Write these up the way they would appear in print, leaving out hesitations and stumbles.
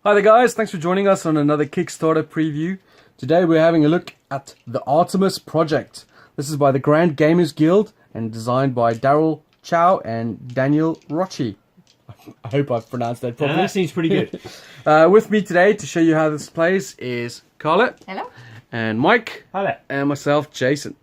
Hi there guys, thanks for joining us on another Kickstarter preview. Today we're having a look at the Artemis Project. This is by the Grand Gamers Guild and designed by Daryl Chow and Daniel Rochi. I hope I've pronounced that properly. That seems pretty good. With me today to show you how this plays is Carla. Hello. And Mike. Hello. And myself, Jason.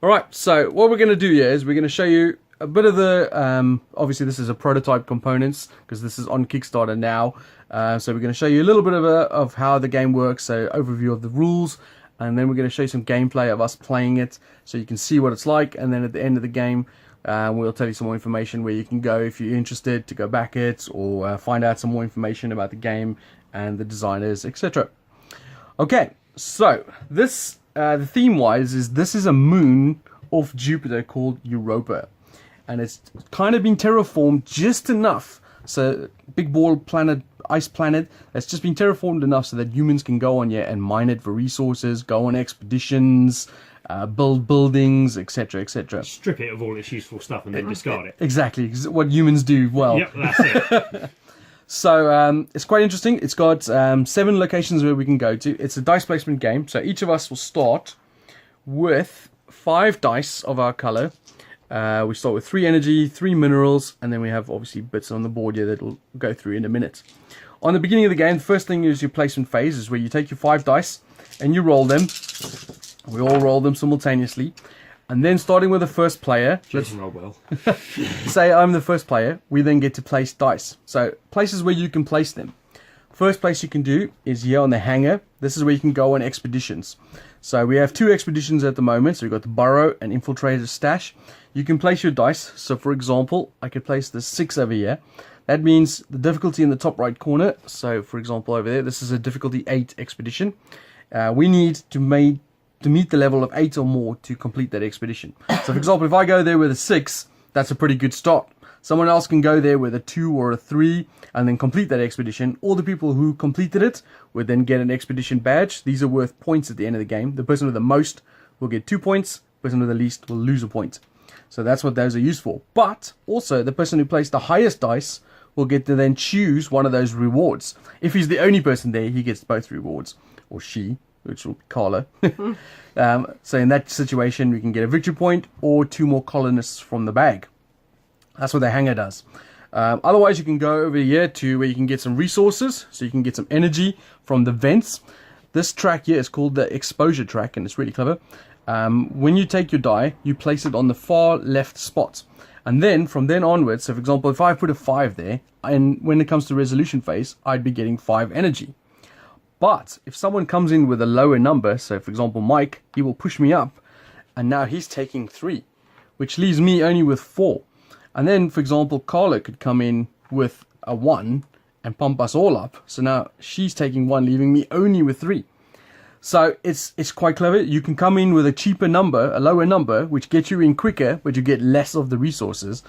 Alright, so what we're going to do here is we're going to show you a bit of the, obviously this is a prototype components because this is on Kickstarter now. So we're going to show you a little bit of how the game works, so overview of the rules, and then we're going to show you some gameplay of us playing it so you can see what it's like, and then at the end of the game we'll tell you some more information where you can go if you're interested to go back it or find out some more information about the game and the designers, etc. Okay, so this the theme wise is this is a moon off Jupiter called Europa, and it's kind of been terraformed just enough. So big ball planet, ice planet, that's just been terraformed enough so that humans can go on here and mine it for resources, go on expeditions, build buildings, etc, etc. Strip it of all its useful stuff and then discard it. Exactly, what humans do well. Yep, that's it. So it's quite interesting. It's got 7 locations where we can go to. It's a dice placement game, so each of us will start with 5 dice of our color. We start with 3 energy, 3 minerals, and then we have obviously bits on the board here that we'll go through in a minute. On the beginning of the game, the first thing is your placement phase, is where you take your 5 dice and you roll them. We all roll them simultaneously. And then starting with the first player, Jason roll well. say I'm the first player, we then get to place dice. So places where you can place them. First place you can do is here on the hangar. This is where you can go on expeditions. So we have 2 expeditions at the moment. So we've got the Burrow and Infiltrator Stash. You can place your dice. So for example, I could place the 6 over here. That means the difficulty in the top right corner. So for example over there, this is a difficulty 8 expedition. We need to meet the level of 8 or more to complete that expedition. So for example, if I go there with a 6, that's a pretty good start. Someone else can go there with a 2 or a 3 and then complete that expedition. All the people who completed it would then get an expedition badge. These are worth points at the end of the game. The person with the most will get 2 points. The person with the least will lose a point. So that's what those are used for. But also the person who placed the highest dice will get to then choose one of those rewards. If he's the only person there, he gets both rewards. Or she, which will be Carla. So in that situation, we can get a victory point or 2 more colonists from the bag. That's what the hangar does. Otherwise, you can go over here to where you can get some resources. So you can get some energy from the vents. This track here is called the exposure track, and it's really clever. When you take your die, you place it on the far left spot. And then, from then onwards, so for example, if I put a 5 there, and when it comes to resolution phase, I'd be getting 5 energy. But if someone comes in with a lower number, so for example Mike, he will push me up, and now he's taking 3, which leaves me only with 4. And then, for example, Carla could come in with a 1 and pump us all up. So now she's taking 1, leaving me only with 3. So it's quite clever. You can come in with a cheaper number, a lower number, which gets you in quicker, but you get less of the resources.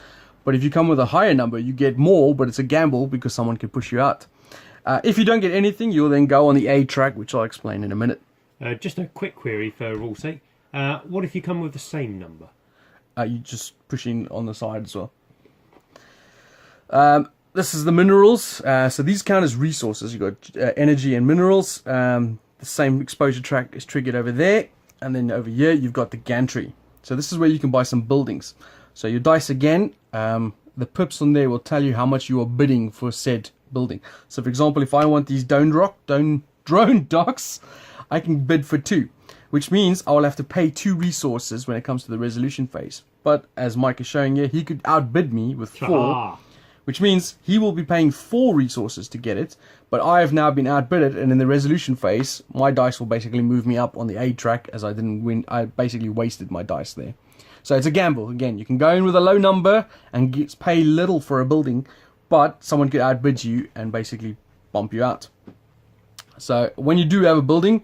But if you come with a higher number, you get more, but it's a gamble because someone can push you out. If you don't get anything, you'll then go on the A track, which I'll explain in a minute. Just a quick query for rule's sake. What if you come with the same number? You just push in on the side as well. This is the minerals. So these count as resources. You've got energy and minerals. The same exposure track is triggered over there. And then over here, you've got the gantry. So this is where you can buy some buildings. So your dice again, the pips on there will tell you how much you are bidding for said building. So for example, if I want these drone docks, I can bid for 2, which means I will have to pay 2 resources when it comes to the resolution phase. But as Mike is showing here, he could outbid me with 4, which means he will be paying 4 resources to get it, but I have now been outbidded, and in the resolution phase, my dice will basically move me up on the A track as I didn't win. I basically wasted my dice there. So it's a gamble. Again, you can go in with a low number and pay little for a building, but someone could outbid you and basically bump you out. So when you do have a building,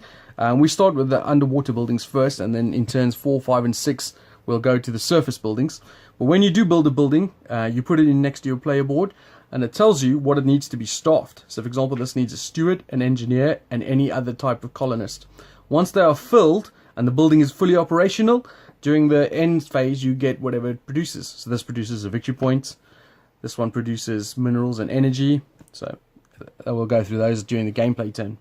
we start with the underwater buildings first, and then in turns 4, 5, and 6, we'll go to the surface buildings. But when you do build a building, you put it in next to your player board, and it tells you what it needs to be staffed. So for example, this needs a steward, an engineer, and any other type of colonist. Once they are filled and the building is fully operational, during the end phase you get whatever it produces. So this produces a victory point, this one produces minerals and energy, so We'll go through those during the gameplay turn.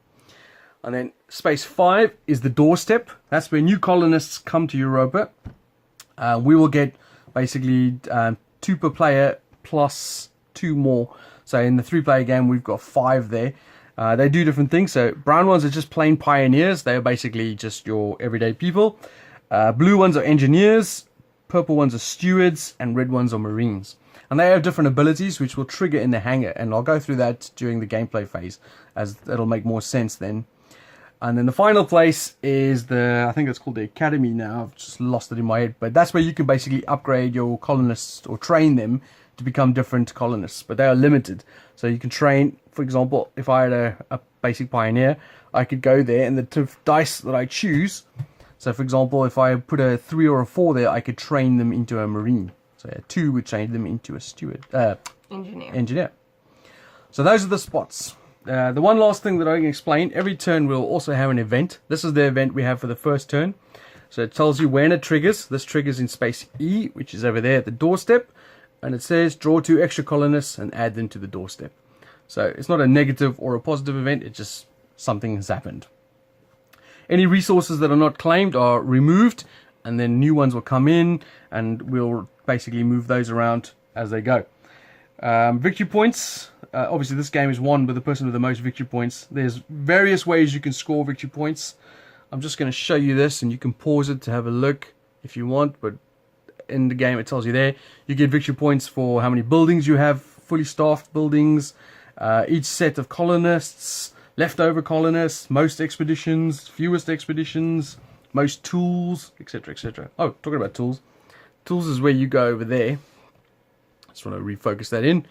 And then space 5 is the doorstep. That's where new colonists come to Europa. We will get basically 2 per player plus 2 more. So in the 3-player game, we've got 5 there. They do different things. So brown ones are just plain pioneers. They're basically just your everyday people. Blue ones are engineers. Purple ones are stewards. And red ones are marines. And they have different abilities which will trigger in the hangar. And I'll go through that during the gameplay phase, as it'll make more sense then. And then the final place is I think it's called the Academy now. I've just lost it in my head. But that's where you can basically upgrade your colonists or train them to become different colonists. But they are limited. So you can train, for example, if I had a basic pioneer, I could go there and the dice that I choose. So for example, if I put a 3 or a 4 there, I could train them into a marine. So a 2 would train them into a steward. Engineer. So those are the spots. The one last thing that I can explain, every turn we'll also have an event. This is the event we have for the first turn. So it tells you when it triggers. This triggers in space E, which is over there at the doorstep. And it says draw 2 extra colonists and add them to the doorstep. So it's not a negative or a positive event, it's just something has happened. Any resources that are not claimed are removed, and then new ones will come in, and we'll basically move those around as they go. Victory points. Obviously this game is won by the person with the most victory points. There's various ways you can score victory points. I'm just going to show you this, and you can pause it to have a look if you want, but in the game it tells you there. You get victory points for how many buildings you have, fully staffed buildings, each set of colonists, leftover colonists, most expeditions, fewest expeditions, most tools, etc, etc. Oh, talking about tools. Tools is where you go over there. Just want to refocus that in.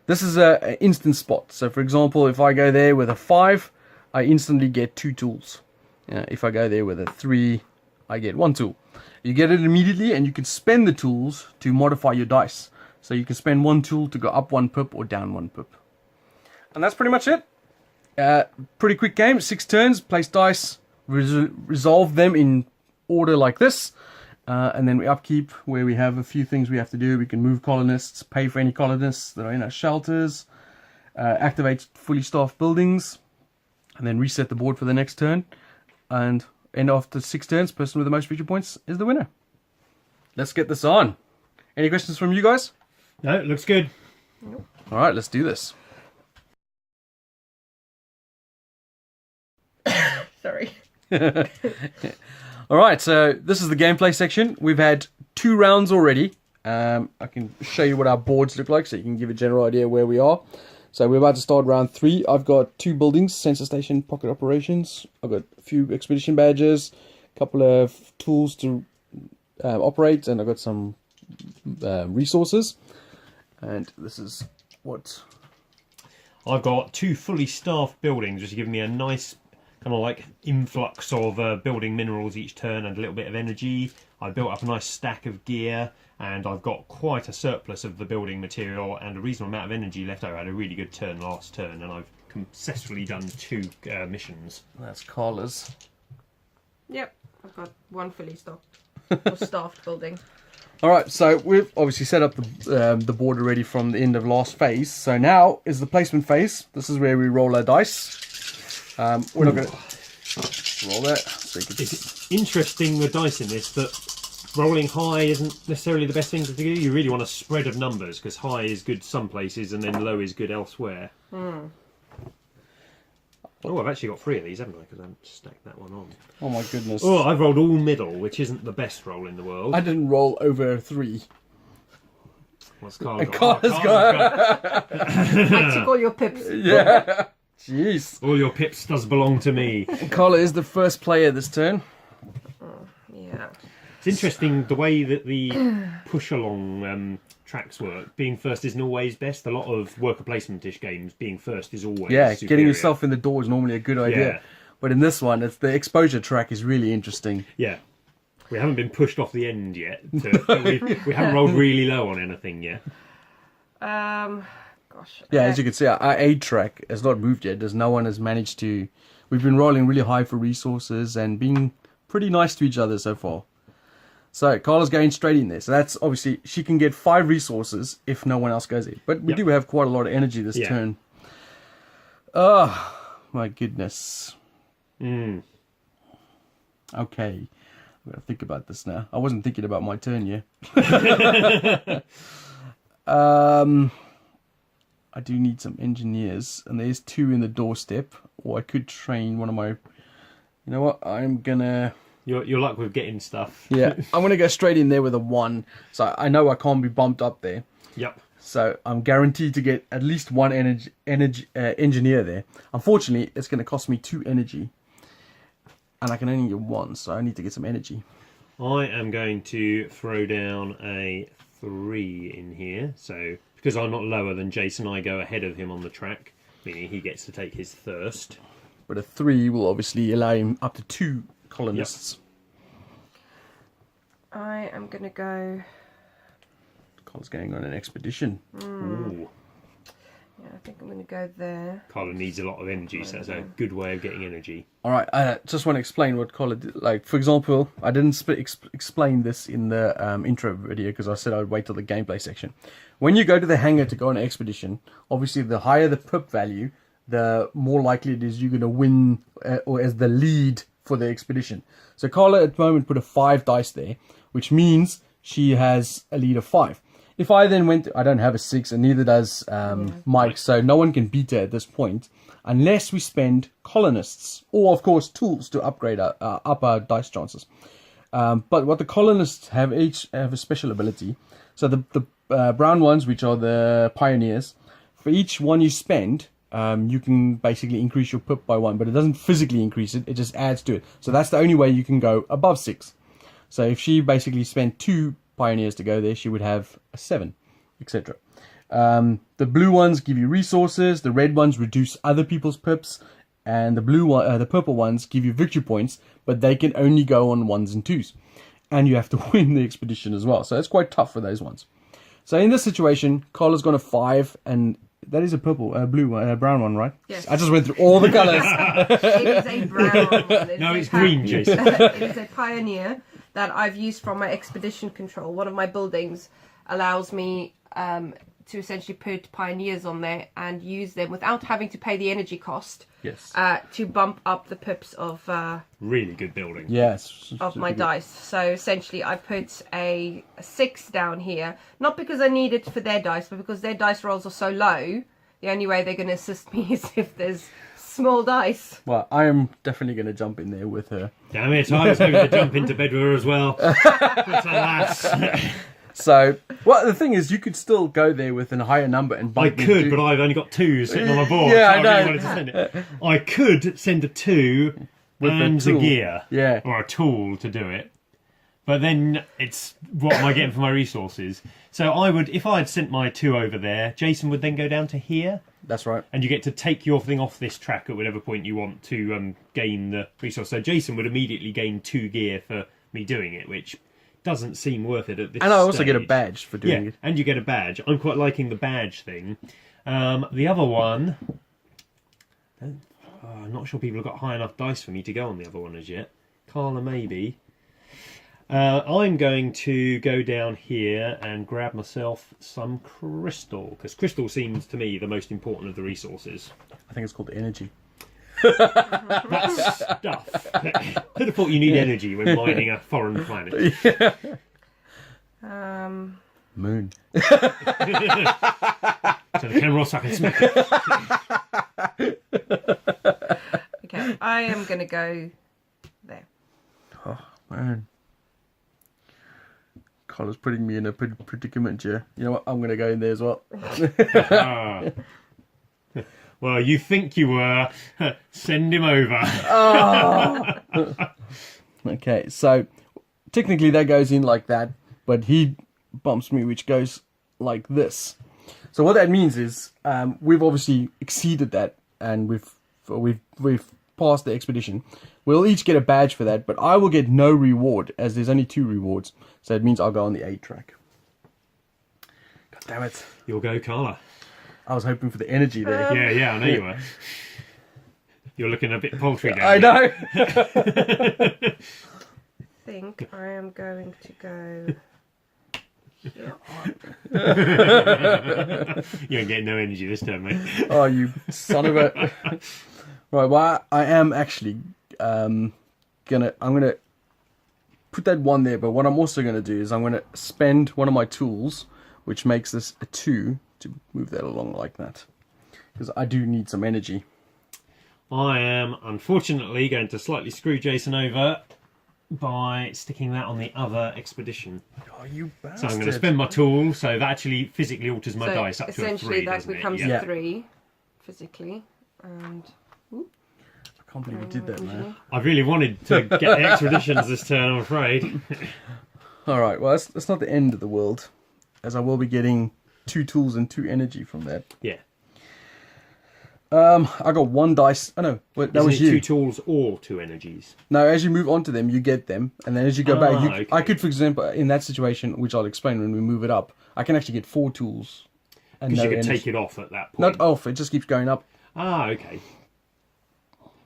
This is an instant spot. So for example, if I go there with a 5, I instantly get 2 tools. If I go there with a 3, I get 1 tool. You get it immediately, and you can spend the tools to modify your dice. So you can spend 1 tool to go up 1 pip or down 1 pip. And that's pretty much it. Pretty quick game, 6 turns, place dice, resolve them in order like this. And then we upkeep, where we have a few things we have to do. We can move colonists, pay for any colonists that are in our shelters, activate fully staffed buildings, and then reset the board for the next turn. And after 6 turns, person with the most victory points is the winner. Let's get this on. Any questions from you guys? No, it looks good. Nope. All right, let's do this. Sorry. All right, so this is the gameplay section. We've had 2 rounds already. I can show you what our boards look like, so you can give a general idea where we are. So we're about to start round 3. I've got 2 buildings, sensor station, pocket operations. I've got a few expedition badges, a couple of tools to operate, and I've got some resources. And this is what... I've got 2 fully staffed buildings, which are giving me a nice kind of like influx of building minerals each turn and a little bit of energy. I built up a nice stack of gear, and I've got quite a surplus of the building material and a reasonable amount of energy left over. I had a really good turn last turn, and I've successfully done 2 missions. That's Carla's. Yep, I've got 1 fully stocked or staffed building. All right, so we've obviously set up the board already from the end of last phase. So now is the placement phase. This is where we roll our dice. We're not going to roll that. So you can... It's interesting, the dice in this, that rolling high isn't necessarily the best thing to do. You really want a spread of numbers, because high is good some places and then low is good elsewhere. Oh, I've actually got 3 of these, haven't I? Because I haven't stacked that one on. Oh my goodness. Oh, I've rolled all middle, which isn't the best roll in the world. I didn't roll over 3. What's Carla got? Carla's got... I took all your pips. Yeah. Jeez. All your pips does belong to me. Carla is the first player this turn. Yeah. It's interesting the way that the push-along tracks work. Being first isn't always best. A lot of worker placement-ish games, being first is always superior. Getting yourself in the door is normally a good idea. Yeah. But in this one, it's the exposure track is really interesting. Yeah. We haven't been pushed off the end yet. We haven't rolled really low on anything yet. Gosh. Yeah, as you can see, our aid track has not moved yet. No one has managed to... We've been rolling really high for resources and being pretty nice to each other so far. So Carla's going straight in there. So that's obviously... She can get 5 resources if no one else goes in. But we do have quite a lot of energy this turn. Oh, my goodness. Mm. Okay. I'm going to think about this now. I wasn't thinking about my turn yet. I do need some engineers, and there's 2 in the doorstep, or I could train one of my... You know what? I'm going to... Your luck with getting stuff. Yeah, I'm going to go straight in there with a 1. So I know I can't be bumped up there. Yep. So I'm guaranteed to get at least 1 engineer there. Unfortunately, it's going to cost me 2 energy. And I can only get 1, so I need to get some energy. I am going to throw down a 3 in here. So, because I'm not lower than Jason, I go ahead of him on the track, meaning he gets to take his first. But a 3 will obviously allow him up to 2 colonists. Yep. I am going to go... Colin's going on an expedition. Ooh. Yeah, I think I'm going to go there. Colin needs a lot of energy, so that's a good way of getting energy. Alright, I just want to explain what Colin did. Like, for example, I didn't explain this in the intro video because I said I'd wait till the gameplay section. When you go to the hangar to go on an expedition, obviously the higher the pip value, the more likely it is you're going to win or as the lead for the expedition. So Carla at the moment put a 5 dice there, which means she has a lead of 5. If I then went, I don't have a 6 and neither does Mike, so no one can beat her at this point unless we spend colonists or of course tools to upgrade up our dice chances. But what the colonists have each have a special ability. So the brown ones, which are the pioneers, for each one you spend, you can basically increase your pip by 1, but it doesn't physically increase it, it just adds to it. So that's the only way you can go above 6. So if she basically spent 2 pioneers to go there, she would have a 7, etc. The blue ones give you resources, the red ones reduce other people's pips, and the purple ones give you victory points, but they can only go on 1s and 2s. And you have to win the expedition as well, so it's quite tough for those ones. So in this situation, Carla's gone a 5, and that is a brown one, right? Yes. I just went through all the colours. It is a brown one. No, it's green, Jason. It is a pioneer that I've used from my expedition control. One of my buildings allows me to essentially put pioneers on there and use them without having to pay the energy cost. Yes. To bump up the pips of Really good building. Yes. of my dice. So essentially I put a 6 down here, not because I need it for their dice, but because their dice rolls are so low, the only way they're going to assist me is if there's small dice. Well, I am definitely going to jump in there with her. Damn it, I was hoping to jump into bed with her as well. But alas. So, well, the thing is, you could still go there with a higher number and I bump me could, to- but I've only got 2 sitting on my board. Yeah, so I know. really wanted to send it. I could send a 2 With a and a tool. gear. Yeah. Or a tool to do it. But then it's, what am I getting for my resources? So I would, if I had sent my 2 over there, Jason would then go down to here. That's right. And you get to take your thing off this track at whatever point you want to gain the resource. So Jason would immediately gain 2 gear for me doing it, which doesn't seem worth it at this And I also get a stage. badge for doing Yeah, it. and you get a badge. I'm quite liking the badge thing. The other one... I'm not sure people have got high enough dice for me to go on the other one as yet. Carla, maybe. I'm going to go down here and grab myself some crystal, because crystal seems to me the most important of the resources. I think it's called energy. That's stuff. Who'd have thought you need energy when mining a foreign planet? Moon. So the camera off so I can smack it. Okay, I am going to go there. Oh, man. Carla's putting me in a predicament here. You know what? I'm going to go in there as well. Ah. Well, you think you were. Send him over. Okay, so technically that goes in like that, but he bumps me, which goes like this. So what that means is we've obviously exceeded that, and we've passed the expedition. We'll each get a badge for that, but I will get no reward, as there's only 2 rewards. So it means I'll go on the 8 track. God damn it. You'll go, Carla. I was hoping for the energy there. Yeah, I know you were. You're looking a bit paltry down I there. know. I think I am going to go You ain't getting no energy this time, mate. Oh, you son of a... Right, well, I am actually I'm gonna put that one there, but what I'm also gonna do is I'm gonna spend one of my tools, which makes this a 2, to move that along like that, because I do need some energy. I am unfortunately going to slightly screw Jason over by sticking that on the other expedition. Oh, you bastard. So I'm going to spend my tool, so that actually physically alters my dice up to a 3, essentially that doesn't becomes it? a 3 physically, and I can't believe we did that, man. I really wanted to get the expeditions this turn, I'm afraid. Alright, well, that's not the end of the world, as I will be getting 2 tools and 2 energy from that. Yeah. I got 1 dice. Oh no, wait, that Isn't was it you. 2 tools or 2 energies? No, as you move on to them, you get them, and then as you go back, okay. I could, for example, in that situation, which I'll explain when we move it up, I can actually get 4 tools. And Because no you could energy. take it off at that point. Not off, it just keeps going up. Ah, okay.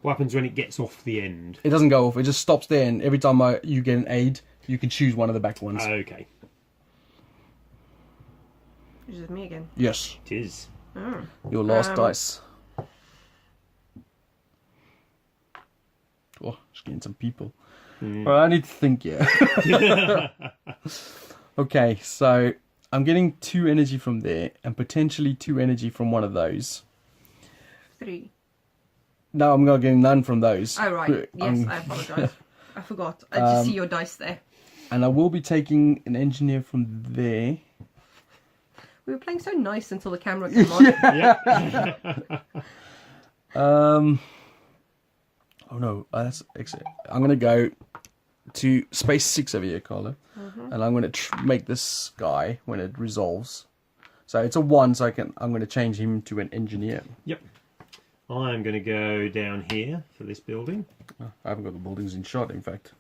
What happens when it gets off the end? It doesn't go off, it just stops there, and every time you get an aid, you can choose one of the back ones. Okay. It's just me again. Yes, It is. Oh. your last dice. Oh, just getting some people. Well, I need to think, yeah. Okay, so I'm getting 2 energy from there, and potentially 2 energy from one of those. 3. No, I'm not getting none from those. Oh right. Yes, I apologise. I forgot. I just see your dice there. And I will be taking an engineer from there. We were playing so nice until the camera came on. Yeah. Oh no, that's I'm going to go to space 6 over here, Carla. And I'm going to make this guy when it resolves. So it's a 1, so I'm going to change him to an engineer. Yep. I'm going to go down here for this building. I haven't got the buildings in shot, in fact.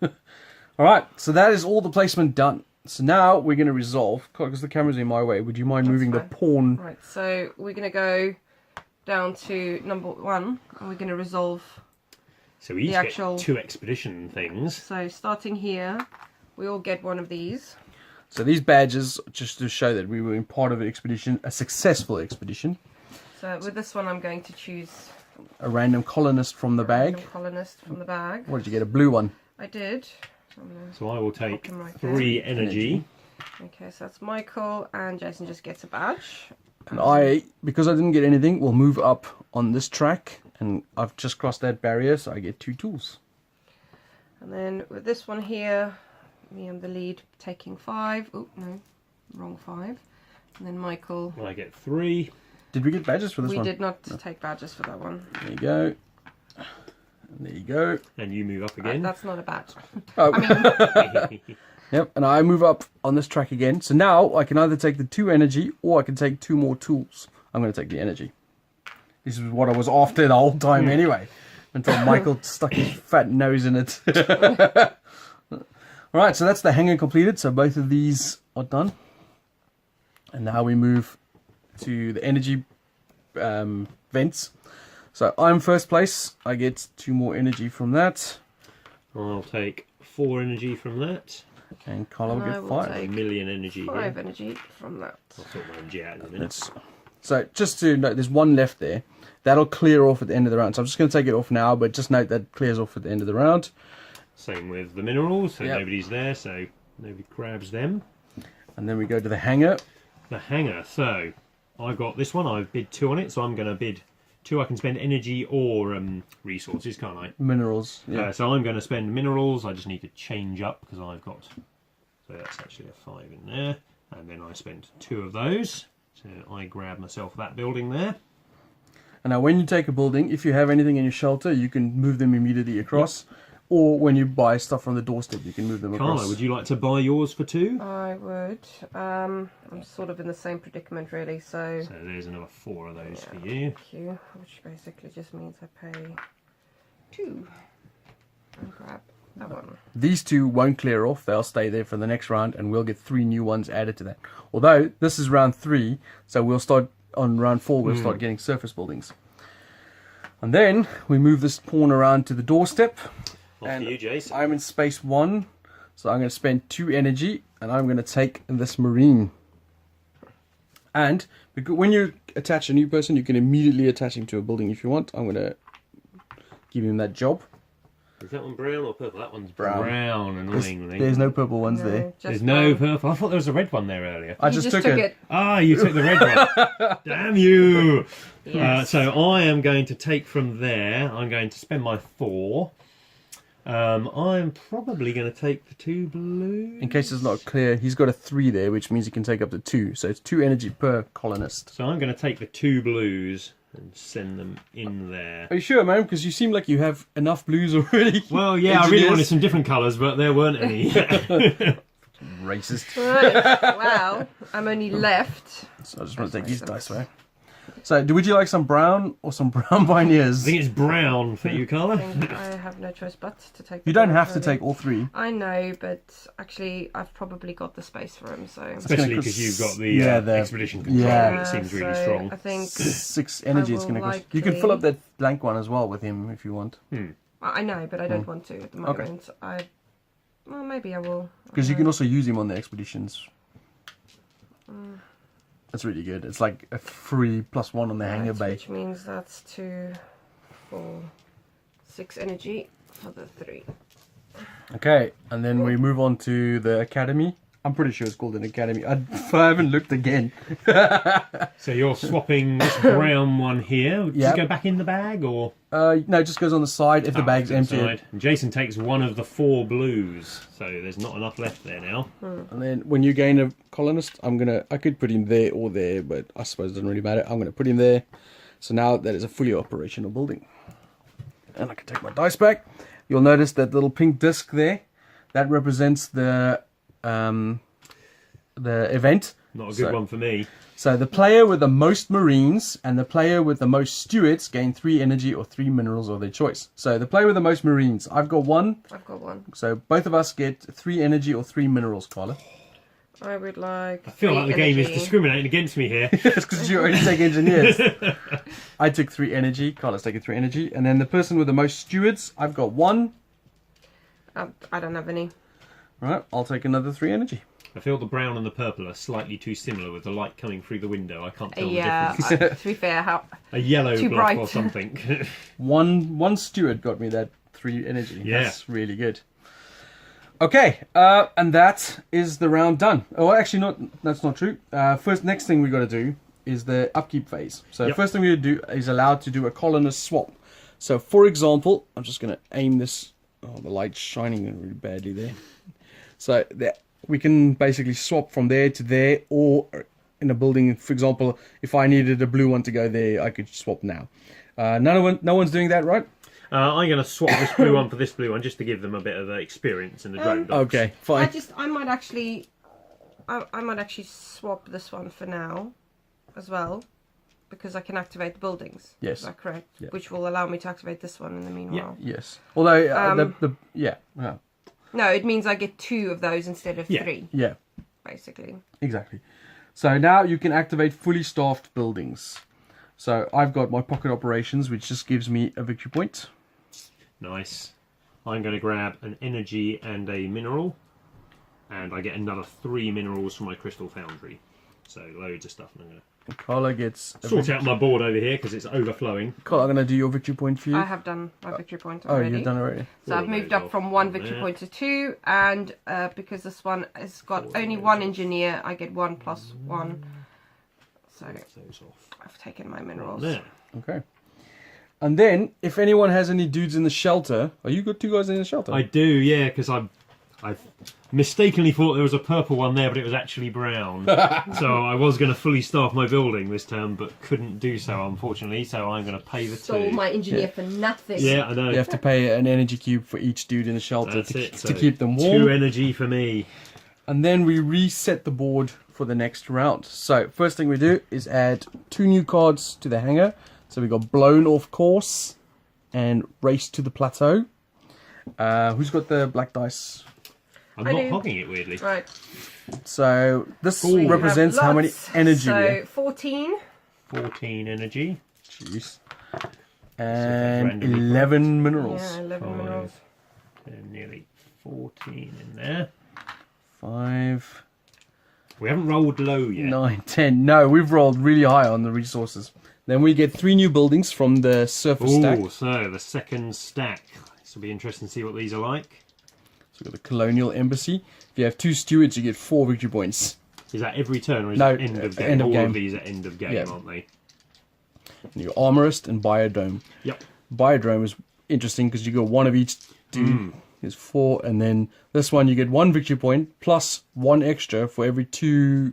Alright, so that is all the placement done. So now we're going to resolve, because the camera's in my way, would you mind moving fine. the pawn? Right, so we're going to go down to number 1, and we're going to resolve. So we each The actual- get 2 expedition things. So starting here, we all get one of these. So these badges, just to show that we were in part of an expedition, a successful expedition. So with this one, I'm going to choose A random colonist from the a random bag. colonist from the bag. What did you get? A blue one. I did. So I'm gonna- So I will take Pop 'em right 3 energy. Okay, so that's Michael, and Jason just gets a badge. And I, because I didn't get anything, will move up on this track. And I've just crossed that barrier, so I get 2 tools. And then with this one here, me and the lead taking 5. Oh, no, wrong 5. And then Michael. I get 3. Did we get badges for this We one? did not take badges for that one. There you go. And there you go. And you move up again. That's not a badge. Oh. Yep, and I move up on this track again. So now I can either take the 2 energy or I can take 2 more tools. I'm going to take the energy. This is what I was after the whole time anyway. Until Michael stuck his fat nose in it. Alright, so that's the hangar completed. So both of these are done. And now we move to the energy vents. So I'm first place. I get 2 more energy from that. I'll take 4 energy from that. And Carla will And I get will 5. A take million energy 5 here. energy from that. I'll sort my energy out in a minute. That's, so just to note, there's 1 left there. That'll clear off at the end of the round. So I'm just going to take it off now, but just note that clears off at the end of the round. Same with the minerals, so Yep. nobody's there, so nobody grabs them. And then we go to the hangar. The hangar, so I've got this one, I've bid 2 on it, so I'm going to bid 2. I can spend energy or resources, can't I? Minerals. Yeah. So I'm going to spend minerals, I just need to change up because I've got, so that's actually a 5 in there, and then I spent 2 of those, so I grab myself that building there. And now when you take a building, if you have anything in your shelter, you can move them immediately across. Yep. Or when you buy stuff from the doorstep, you can move them across. Carla, would you like to buy yours for 2? I would. I'm sort of in the same predicament really, so So there's another 4 of those for yeah, you. thank you. Which basically just means I pay 2 and grab that one. These 2 won't clear off. They'll stay there for the next round, and we'll get 3 new ones added to that. Although this is round 3, so we'll start on round 4. We'll start getting surface buildings, and then we move this pawn around to the doorstep. Off to you, Jason. I'm in space 1, So I'm going to spend 2 energy, and I'm going to take this marine. And because when you attach a new person, you can immediately attach him to a building if you want. I'm going to give him that job. Is that one brown or purple? That one's Brown. brown, annoyingly. There's no purple ones there. just There's no brown. purple. I thought there was a red one there earlier. I You just took it. Ah, you took the red one. Damn you! Yes. So I am going to take from there. I'm going to spend my 4. I'm probably going to take the 2 blues. In case it's not clear, he's got a 3 there, which means he can take up to 2. So it's 2 energy per colonist. So I'm going to take the 2 blues and send them in there. Are you sure, man? Because you seem like you have enough blues already. Well, yeah, I really wanted some different colours, but there weren't any. Racist. Right. Wow. I'm only left. So I just want to take these dice away. So, would you like some brown or some brown pioneers? I think it's brown for you, Carla. I think I have no choice but to take. You don't have to take all 3. I know, but actually, I've probably got the space for him. So Especially because you've got the, the expedition control. yeah. It seems really so strong. I think 6 energy it's will going to cost. likely- You can fill up that blank one as well with him if you want. I know, but I don't want to at the Okay. moment. Well, maybe I will. Because you can also use him on the expeditions. That's really good. It's like a free +1 on the hangar bay. Which means that's 2, 4, 6 energy for the 3. Okay, and then we move on to the academy. I'm pretty sure it's called an academy. I haven't looked again. So you're swapping this brown one here. Does Yep. it go back in the bag or? No, it just goes on the side if the bag's to the empty. side. And Jason takes one of the 4 blues, so there's not enough left there now. And then when you gain a colonist, I could put him there or there, but I suppose it doesn't really matter. I'm gonna put him there. So now that is a fully operational building. And I can take my dice back. You'll notice that little pink disc there. That represents the event. Not a good one for me. So the player with the most marines and the player with the most stewards gain 3 energy or 3 minerals of their choice. So the player with the most marines, I've got 1. I've got 1. So both of us get 3 energy or 3 minerals, Carla. I would like. I feel like the game is energy. discriminating against me here. It's because you already take engineers. I took 3 energy. Carla's taking 3 energy. And then the person with the most stewards, I've got 1. I don't have any. Right, I'll take another 3 energy. I feel the brown and the purple are slightly too similar with the light coming through the window. I can't tell Yeah, the difference. to be fair, A yellow too block bright. or something. One steward got me that 3 energy. Yeah. That's really good. Okay, and that is the round done. Oh, actually, that's not true. Next thing we got to do is the upkeep phase. So Yep. first thing we do is allowed to do a colonist swap. So for example, I'm just going to aim this. Oh, the light's shining really badly there. So that we can basically swap from there to there, or in a building. For example, if I needed a blue one to go there, I could swap now. No one's doing that, right? I'm going to swap this blue one for this blue one just to give them a bit of experience in the drone dogs. Okay, fine. I might actually swap this one for now, as well, because I can activate the buildings. Yes. Is that correct? Yeah. Which will allow me to activate this one in the meanwhile. Yes. Although yeah. No, it means I get 2 of those instead of 3, Yeah, basically. exactly. So now you can activate fully staffed buildings. So I've got my pocket operations, which just gives me a victory point. Nice. I'm going to grab an energy and a mineral. And I get another 3 minerals from my crystal foundry. So loads of stuff. And I'm going to Carla gets a sort out my board over here because it's overflowing. Carla, I'm going to do your victory point for you. I have done my victory point Oh, already. you've done it already. So I've moved up from 1 victory point to 2, and because this one has got only 1 engineer, I get 1 plus 1. So Those off. I've taken my minerals. There. Okay. And then, if anyone has any dudes in the shelter, are you got 2 guys in the shelter? I do, yeah, because I've mistakenly thought there was a purple one there, but it was actually brown. So I was going to fully staff my building this term, but couldn't do so, unfortunately. So I'm going to pay the 2. Stole my engineer for nothing. Yeah, I know. You have to pay an energy cube for each dude in the shelter That's to, it. to So keep them warm. 2 energy for me. And then we reset the board for the next round. So first thing we do is add 2 new cards to the hangar. So we got Blown Off Course and Race to the Plateau. Who's got the black dice? I'm I not do. hogging it, weirdly. Right. So this We represents have how many lots. energy we So have. 14. 14 energy. Jeez. randomly And 11 minerals. Yeah, 11 Five. minerals. Nearly 14 in there. 5, We haven't rolled low yet. 9, 10. No, we've rolled really high on the resources. Then we get 3 new buildings from the surface stack. Ooh, so the second stack. This will be interesting to see what these are like. So we've got the Colonial Embassy. If you have 2 stewards, you get 4 victory points. Is that every turn or is No, it end of game? end of All game. of these are end of game, Yeah. aren't they? And your Armorist and Biodome. Yep. Biodome is interesting because you got 1 of each dude. Is 4, and then this one you get 1 victory point plus 1 extra for every 2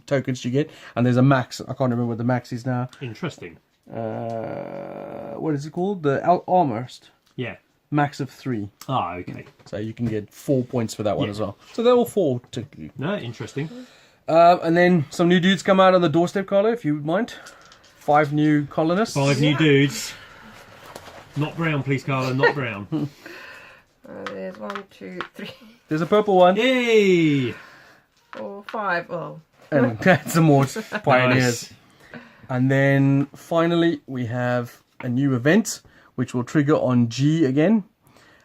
tokens you get, and there's a max. I can't remember what the max is now. Interesting. What is it called? The Armorist. Yeah. Max of 3. Ah, okay. So you can get 4 points for that one as well. So they're all 4 technically. No, interesting. And then some new dudes come out on the doorstep, Carlo, if you would mind. 5 new colonists. 5 new dudes. Not brown, please, Carla. Not brown. There's 1, 2, 3, There's a purple one. Yay! 4, 5. Oh, And some more pioneers. Nice. And then finally we have a new event which will trigger on G again.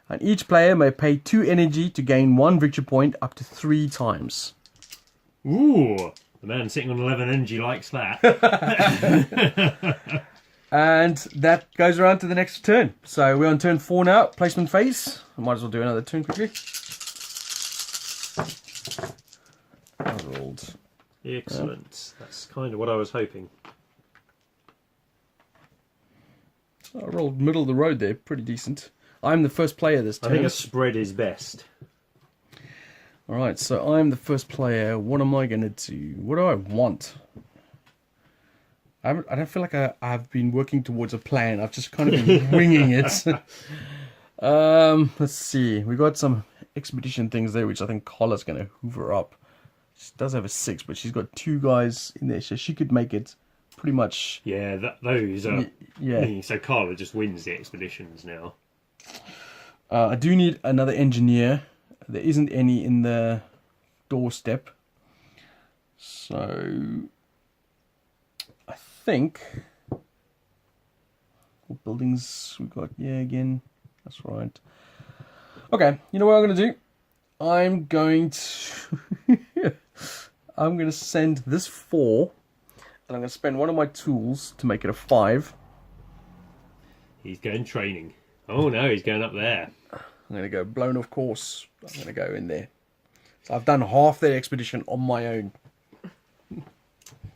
And each player may pay 2 energy to gain 1 victory point up to 3 times. Ooh, the man sitting on 11 energy likes that. And that goes around to the next turn. So we're on turn 4 now, placement phase. I might as well do another turn quickly. I rolled. Excellent. That's kind of what I was hoping. I rolled middle of the road there, pretty decent. I'm the first player this I turn. think a spread is best. Alright, so I'm the first player. What am I going to do? What do I want? I don't feel like I've been working towards a plan. I've just kind of been winging it. Let's see. We got some expedition things there, which I think Carla's going to hoover up. She does have a 6, but she's got 2 guys in there, so she could make it pretty much. Yeah, those are... Yeah. So Carla just wins the expeditions now. I do need another engineer. There isn't any in the doorstep. So I think what buildings we got? Yeah, again. That's right. Okay, you know what I'm gonna do? I'm going to send this 4, and I'm gonna spend one of my tools to make it a 5. He's going training. Oh no, he's going up there. I'm going to go blown off course. I'm going to go in there. So I've done half the expedition on my own.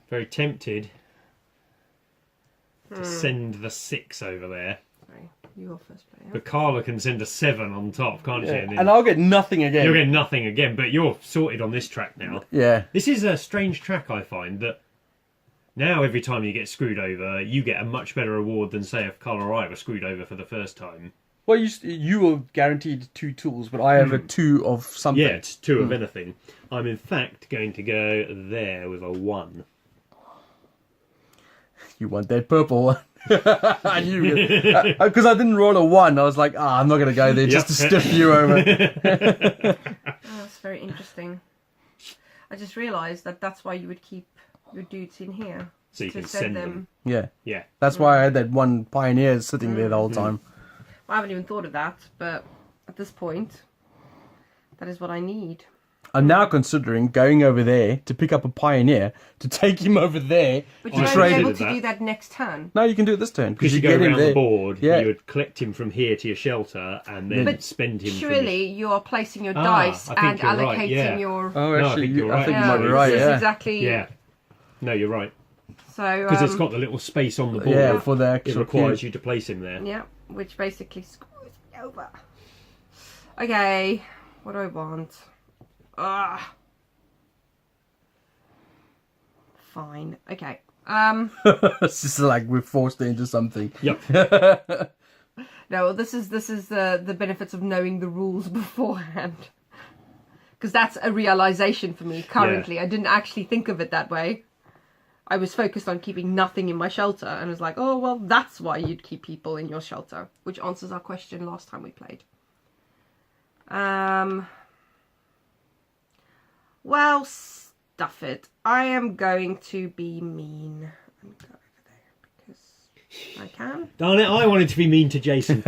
Very tempted to send the 6 over there. sorry. You're first player. But Carla can send a 7 on top, can't she? Yeah. And then And I'll get nothing again. you'll get nothing again, but you're sorted on this track now. Yeah. This is a strange track, I find, that now every time you get screwed over, you get a much better reward than, say, if Carla or I were screwed over for the first time. Well, you were guaranteed 2 tools, but I have a 2 of something. Yeah, it's 2 of anything. I'm in fact going to go there with a 1. You want that purple one. I knew it. Because I didn't roll a 1. I was like, I'm not going to go there just to stiff you over. Oh, that's very interesting. I just realised that that's why you would keep your dudes in here. So you to can send them. Yeah. Yeah. That's why I had that one pioneer sitting there the whole time. I haven't even thought of that, but at this point, that is what I need. I'm now considering going over there to pick up a pioneer to take him over there. But I you won't be trade able it to that. do that next turn. No, you can do it this turn Because you get go him around there. the board, Yeah. you would collect him from here to your shelter and then But spend him from surely you are placing your Ah, dice I think and you're right, allocating yeah. your... Oh, No, I actually, think you're I right. think you might be right. this is Yeah. exactly... Yeah. No, you're right. So, Because it's got the little space on the board. Yeah, for the It actual requires cube. you to place him there. Yeah, which basically screws me over. Okay, what do I want? Fine. Okay. It's just like we're forced into something. Yep. No, this is the benefits of knowing the rules beforehand. Because that's a realization for me currently. Yeah. I didn't actually think of it that way. I was focused on keeping nothing in my shelter and was like, oh, well, that's why you'd keep people in your shelter. Which answers our question last time we played. Well, stuff it. I am going to be mean and go over there because I can. Darn it, I wanted to be mean to Jason.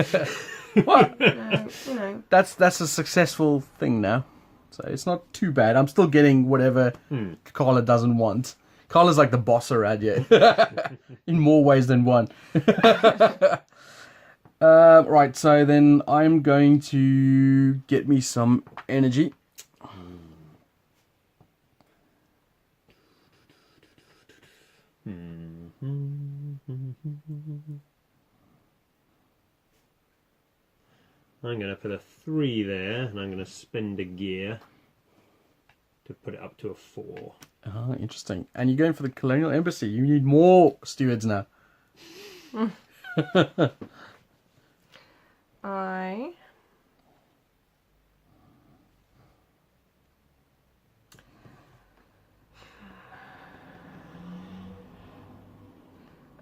Well, You know. that's a successful thing now. So it's not too bad. I'm still getting whatever Carla doesn't want. Carla's like the boss around here. In more ways than one. Right, so then I'm going to get me some energy. I'm going to put a 3 there, and I'm going to spend a gear to put it up to a 4. Oh, interesting. And you're going for the Colonial Embassy. You need more stewards now. I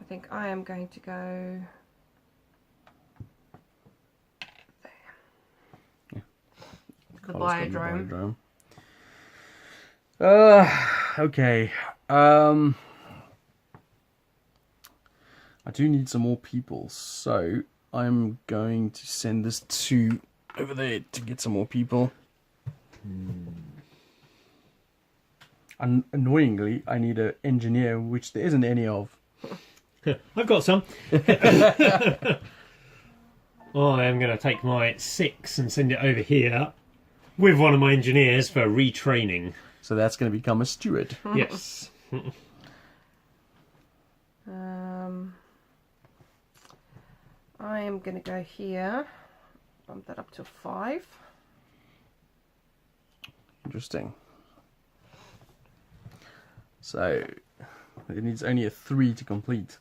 think I am going to go there. The Carla's got biodrome. Okay. I do need some more people, so I'm going to send this to over there to get some more people. Annoyingly, I need an engineer, which there isn't any of. I've got some. I am going to take my 6 and send it over here with one of my engineers for retraining. So that's going to become a steward. Yes. I am going to go here, bump that up to 5. Interesting. So it needs only a 3 to complete.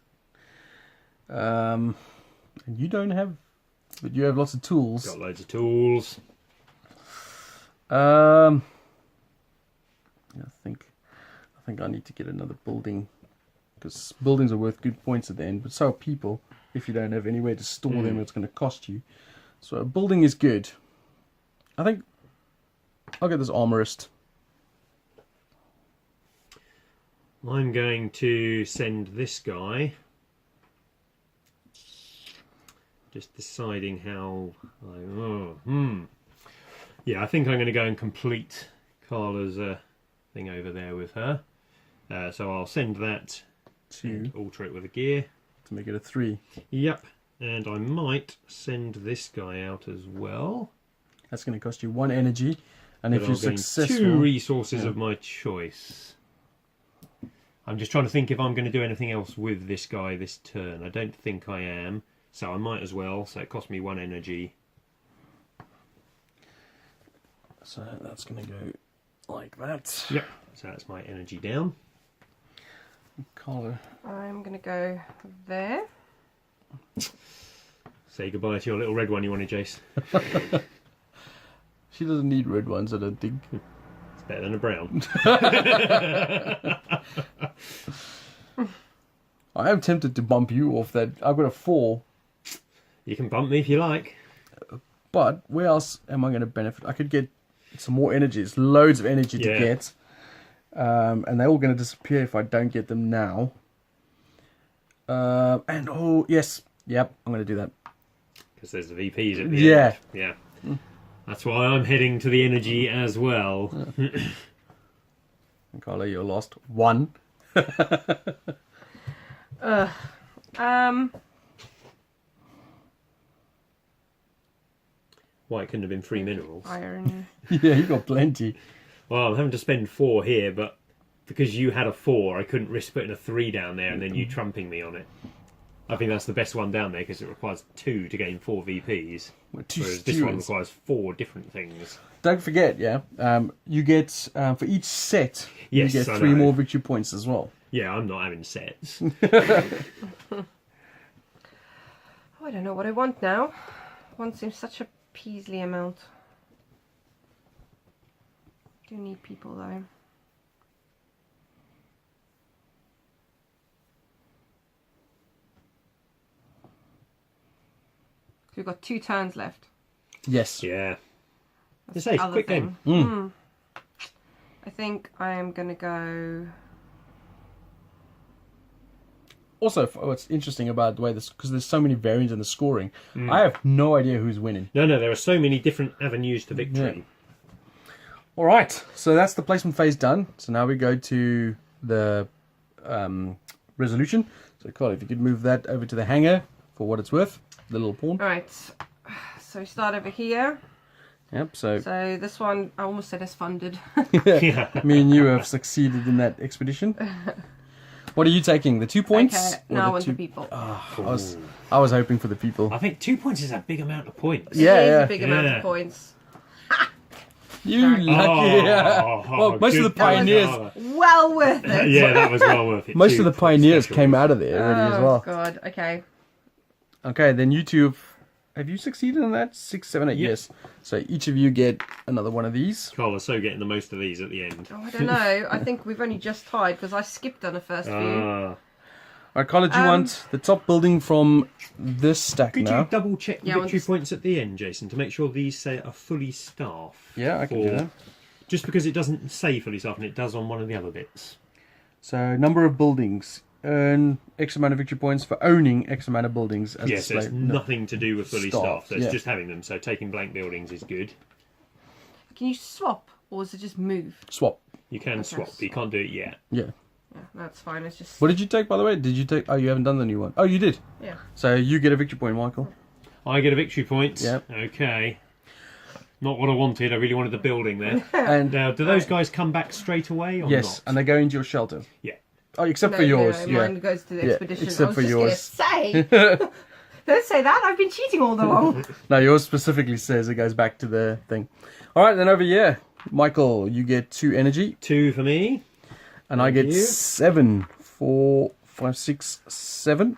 And you don't have, but you have lots of tools. Got loads of tools. I think I need to get another building, because buildings are worth good points at the end, but so are people. If you don't have anywhere to store them, it's going to cost you. So a building is good. I think I'll get this armorist. I'm going to send this guy. Just deciding how Yeah, I think I'm going to go and complete Carla's thing over there with her. So I'll send that to alter it with a gear. To make it a 3. Yep. And I might send this guy out as well. That's going to cost you 1 energy. And But if you're I'll gain successful... 2 resources of my choice. I'm just trying to think if I'm going to do anything else with this guy this turn. I don't think I am. So I might as well. So it cost me 1 energy. So that's going to go like that. Yep. So that's my energy down. Carla. I'm going to go there. Say goodbye to your little red one you wanted, Jace. She doesn't need red ones, I don't think. It's better than a brown. I am tempted to bump you off that. I've got a 4. You can bump me if you like. But where else am I going to benefit? I could get some more energy. It's loads of energy to get. And they're all going to disappear if I don't get them now. And oh, yes. Yep, I'm going to do that. Because there's the VPs at the end. Yeah. That's why I'm heading to the energy as well. And Carla, you're lost 1. Why, it couldn't have been 3 minerals. Iron. Yeah, you got plenty. Well, I'm having to spend 4 here, but because you had a 4, I couldn't risk putting a 3 down there and then you trumping me on it. I think that's the best one down there because it requires 2 to gain 4 VPs. Whereas this one requires 4 different things. Don't forget, you get, for each set, Yes, you get I 3 know. more victory points as well. Yeah, I'm not having sets. Oh, I don't know what I want now. 1 seems such a Peasley amount. Do need people though. We've got 2 turns left. Yes. Yeah. That's It's the other quick thing. game. I think I am going to go Also, what's interesting about the way this, because there's so many variants in the scoring, I have no idea who's winning. No, there are so many different avenues to victory. All right, so that's the placement phase done. So now we go to the resolution. So, Carl, if you could move that over to the hangar for what it's worth, the little pawn. All right. So we start over here. Yep. So this one, I almost said is funded. Yeah. me and you have succeeded in that expedition. What are you taking? The 2 points? Okay, or no, I the want two... the people. I was hoping for the people. I think 2 points is a big amount of points. Yeah, It is yeah. a big amount Yeah. of points. You lucky. Well, most of the good pioneers, God. Well worth it. Yeah, that was well worth it. most 2 of the points pioneers special. came out of there already as Oh well. god. Okay. Okay, then you two have you succeeded in that? 6, 7, 8 Yep. yes. So each of you get another one of these. Carl is so getting the most of these at the end. Oh, I don't know. I think we've only just tied because I skipped on the first few. Ah. Alright, Carla, do you want the top building from this stack Could now? you double check the Yeah, I want victory to- points at the end, Jason, to make sure these say are fully staffed? Yeah, I can do Or- that. Just because it doesn't say fully staffed and it does on one of the other bits. So number of buildings. Earn X amount of victory points for owning X amount of buildings. As Yes, it's displayed. nothing to do with fully Staffed, staffed. It's yeah. just having them. So taking blank buildings is good. Can you swap or is it just move? Swap. You can swap, but you can't do it yet. Yeah. Yeah, that's fine. It's just What did you take, by the way? Did you take... Oh, you haven't done the new one. Oh, you did. yeah. So you get a victory point, Michael. I get a victory point. Yep. Okay. Not what I wanted. I really wanted the building there. And Now, do those guys come back straight away or yes, and not? they go into your shelter. Yeah. Oh, except No, for yours. no, Yeah. mine goes to the Yeah, expedition. except I was for just yours. gonna say. Don't say that. I've been cheating all along. No, yours specifically says it goes back to the thing. All right, then over here, Michael, you get 2 energy, 2 for me. and I get you. 7. 4, 5, 6, 7.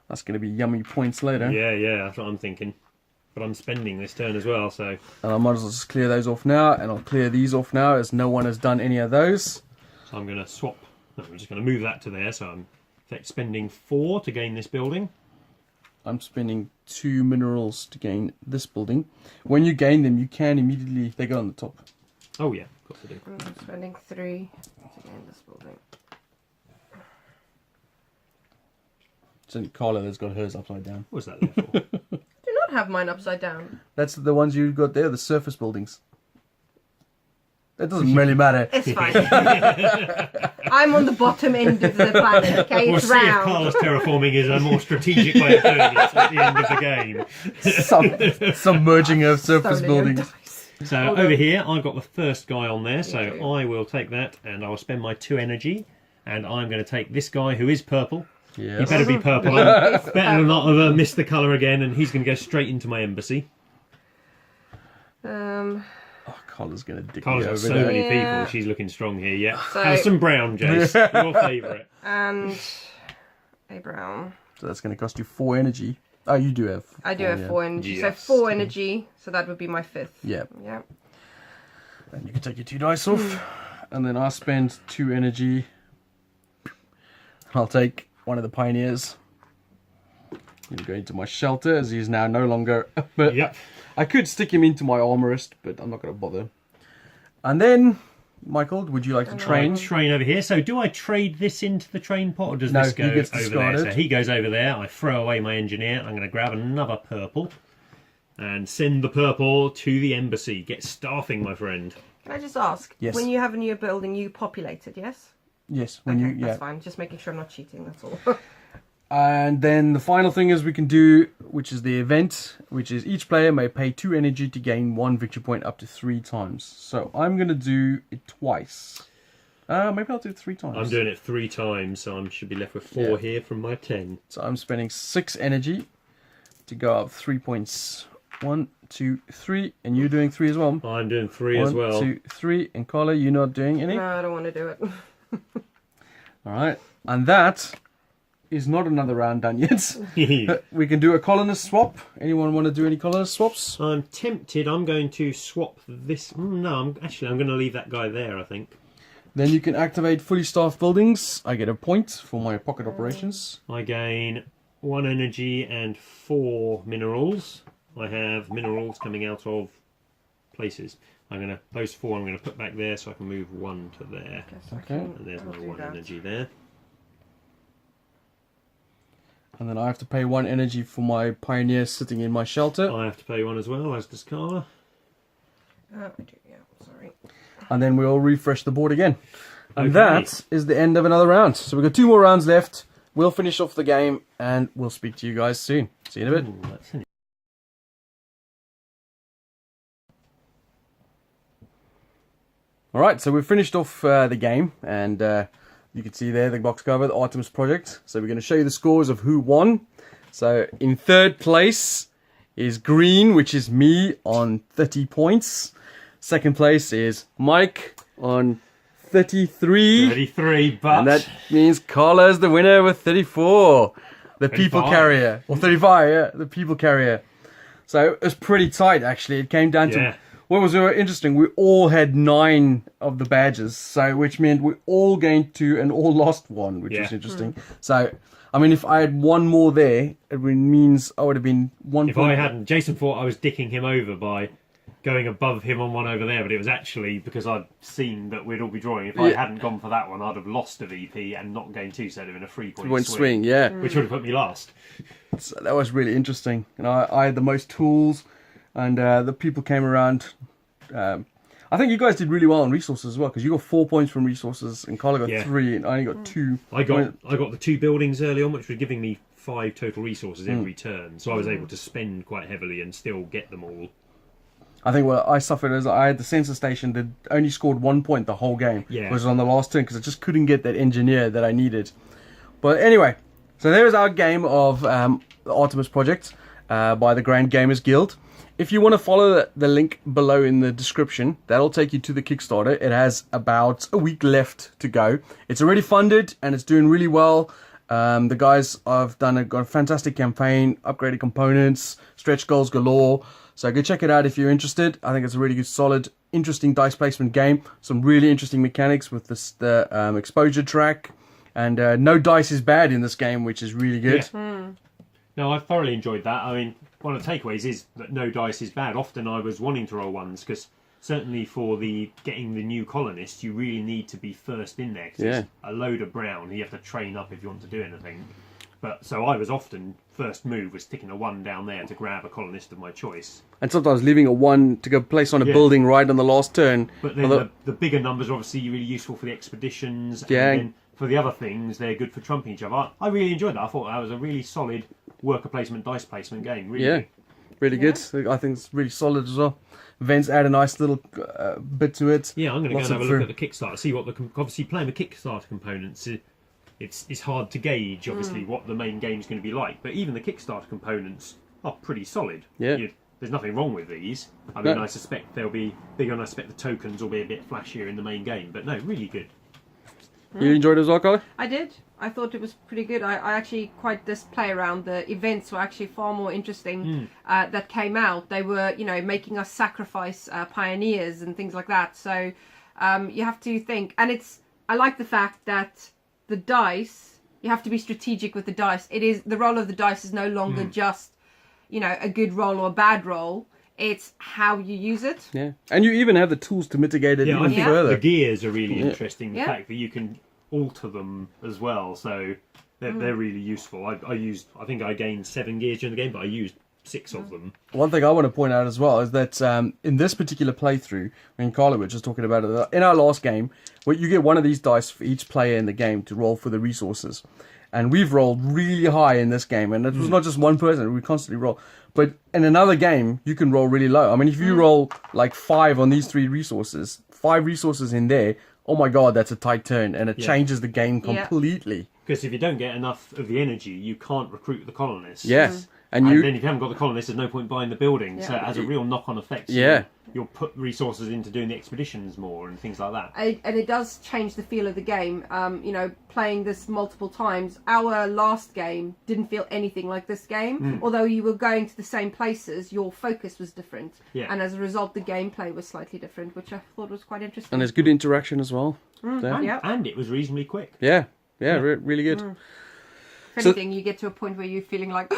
That's going to be yummy points later. Yeah, that's what I'm thinking. But I'm spending this turn as well, so... And I might as well just clear those off now, and I'll clear these off now, as no one has done any of those. So I'm going to swap. No, I'm just going to move that to there. So I'm in fact spending 4 to gain this building. I'm spending 2 minerals to gain this building. When you gain them, you can immediately... They go on the top. Oh yeah, of course I do. I'm spending 3 to gain this building. It's only Carla that's got hers upside down. What's that there for? Do not have mine upside down. That's the ones you got there, the surface buildings. It doesn't really matter. It's fine. I'm on the bottom end of the planet. Okay, We'll it's see if round. Carlos terraforming is a more strategic way of doing it at the end of the game. Some merging of surface Stolen buildings. dice. So Hold over on. here, I've got the first guy on there, so Yeah. I will take that and I will spend my 2 energy, and I'm going to take this guy who is purple. He Yes. better be purple. I'm better not have missed the colour again, and he's going to go straight into my embassy. Oh, Carla's going to dig Carla's me got over so there. many Yeah. people. She's looking strong here. Yeah, So- have some brown, Jace. Your favourite. And a brown. So that's going to cost you 4 energy. Oh, you do have. I do have 4 energy. Yes. So 4 energy. So that would be my 5th. Yeah. Yeah. And you can take your 2 dice off. And then I'll spend 2 energy. I'll take one of the pioneers. I'm go into my shelter, as he's now no longer... But Yep. I could stick him into my armorist, but I'm not going to bother. And then, Michael, would you like to train? Train over here. So do I trade this into the train pot, or does No, this go he gets over there? discarded. So he goes over there. I throw away my engineer. I'm going to grab another purple and send the purple to the embassy. Get staffing, my friend. Can I just ask? Yes. When you have a new building, you populate it, yes? Yes, when Okay, you... Yeah. that's fine. Just making sure I'm not cheating, that's all. And then the final thing is we can do, which is the event, which is each player may pay 2 energy to gain 1 victory point up to 3 times. So I'm going to do it twice. Maybe I'll do it 3 times. I'm doing it 3 times, so I should be left with 4 Yeah. here from my 10. So I'm spending 6 energy to go up 3 points. 1, 2, 3. And you're doing 3 as well. I'm doing 3 as well. 1, 2, 3. And Carla, you're not doing any? No, I don't want to do it. Alright. And that is not another round done yet. We can do a colonist swap. Anyone want to do any colonist swaps? I'm tempted. I'm going to swap this. No, I'm going to leave that guy there, I think. Then you can activate fully staffed buildings. I get a point for my pocket operations. I gain 1 energy and 4 minerals. I have minerals coming out of places. Those 4 I'm going to put back there so I can move 1 to there. Guess I Okay. can- And there's I'll my do 1 that. energy there. And then I have to pay 1 energy for my pioneer sitting in my shelter. I have to pay 1 as well, as does Carla. I do, yeah, sorry. And then we'll refresh the board again. And Okay. that is the end of another round. So we've got 2 more rounds left. We'll finish off the game and we'll speak to you guys soon. See you in a bit. Ooh, that's it. Alright, so we've finished off the game. And you can see there the box cover, the Artemis Project. So we're going to show you the scores of who won. So in 3rd place is Green, which is me, on 30 points. 2nd place is Mike on 33. 33, but... And that means Carla is the winner with 34. The people 35. carrier. Or 35, yeah, the people carrier. So it was pretty tight, actually. It came down Yeah. to... What was interesting, we all had 9 of the badges. So, which meant we all gained 2 and all lost 1, which Yeah. was interesting. So, I mean, if I had 1 more there, it means I would have been 1 If point. I hadn't... Jason thought I was dicking him over by going above him on 1 over there, but it was actually because I'd seen that we'd all be drawing. If I Yeah. hadn't gone for that one, I'd have lost a VP and not gained 2, so I'd have been a 3-point One swing. swing, yeah. Which would have put me last. So that was really interesting. And I had the most tools, and the people came around. I think you guys did really well on resources as well, because you got 4 points from resources, and Carla got Yeah. 3, and I only got 2. I got the 2 buildings early on, which were giving me 5 total resources every turn, so I was able to spend quite heavily and still get them all. I think what I suffered is I had the sensor station that only scored 1 point the whole game. Yeah. It was on the last turn, because I just couldn't get that engineer that I needed. But anyway, so there's our game of the Artemis Project by the Grand Gamers Guild. If you want to follow the link below in the description, that'll take you to the Kickstarter. It has about a week left to go. It's already funded and it's doing really well. The guys have got a fantastic campaign, upgraded components, stretch goals galore. So go check it out if you're interested. I think it's a really good, solid, interesting dice placement game. Some really interesting mechanics with the exposure track. And no dice is bad in this game, which is really good. Yeah. No, I thoroughly enjoyed that. I mean, one of the takeaways is that no dice is bad. Often I was wanting to roll ones, because certainly for getting the new colonists, you really need to be first in there. 'Cause it's a load of brown. You have to train up if you want to do anything. But so I was often, first move was sticking a 1 down there to grab a colonist of my choice. And sometimes leaving a 1 to go place on a Yeah. building right on the last turn. But then the bigger numbers are obviously really useful for the expeditions. Yeah. And then for the other things, they're good for trumping each other. I really enjoyed that. I thought that was a really solid worker placement, dice placement game. Really Yeah. good. Really good. I think it's really solid as well. Events add a nice little bit to it. Yeah, I'm going to go Lots and have of a look at the Kickstarter, see what obviously playing the Kickstarter components. It's hard to gauge, obviously, what the main game's going to be like. But even the Kickstarter components are pretty solid. Yeah. There's nothing wrong with these. I mean, No. I suspect they'll be bigger, and I suspect the tokens will be a bit flashier in the main game. But no, really good. You enjoyed it as well, Carly? I did. I thought it was pretty good. I actually quite this play around. The events were actually far more interesting that came out. They were, making us sacrifice pioneers and things like that. So you have to think, and I like the fact that the dice, you have to be strategic with the dice. It is the roll of the dice is no longer just, a good roll or a bad roll. It's how you use it. Yeah. And you even have the tools to mitigate it Yeah, I even think further. the gears are really interesting. The Yeah. fact that you can alter them as well, so they're really useful. I think I gained 7 gears during the game, but I used 6 of them. One thing I want to point out as well is that in this particular playthrough, when Carla was just talking about it, in our last game, you get one of these dice for each player in the game to roll for the resources. And we've rolled really high in this game, and it was not just one person, we constantly roll. But in another game, you can roll really low. I mean, if you roll like 5 on these 3 resources, 5 resources in there, oh my god, that's a tight turn, and it changes the game completely. Because if you don't get enough of the energy, you can't recruit the colonists. Yes. And then if you haven't got the colonists, there's no point buying the building. So it has a real knock-on effect. So you'll put resources into doing the expeditions more and things like that. And it does change the feel of the game. Playing this multiple times, our last game didn't feel anything like this game. Although you were going to the same places, your focus was different. Yeah. And as a result, the gameplay was slightly different, which I thought was quite interesting. And there's good interaction as well. And it was reasonably quick. Yeah. Really good. If anything, you get to a point where you're feeling like,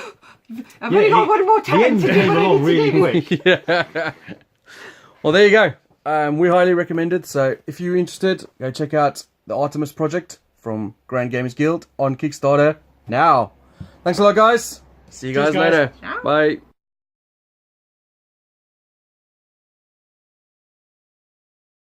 I've only got one more The time end to do came what I along need to do. really quick. Well, there you go. We highly recommend it. So if you're interested, go check out the Artemis Project from Grand Gamers Guild on Kickstarter now. Thanks a lot, guys. See you Cheers, guys guys. later. Ciao. Bye.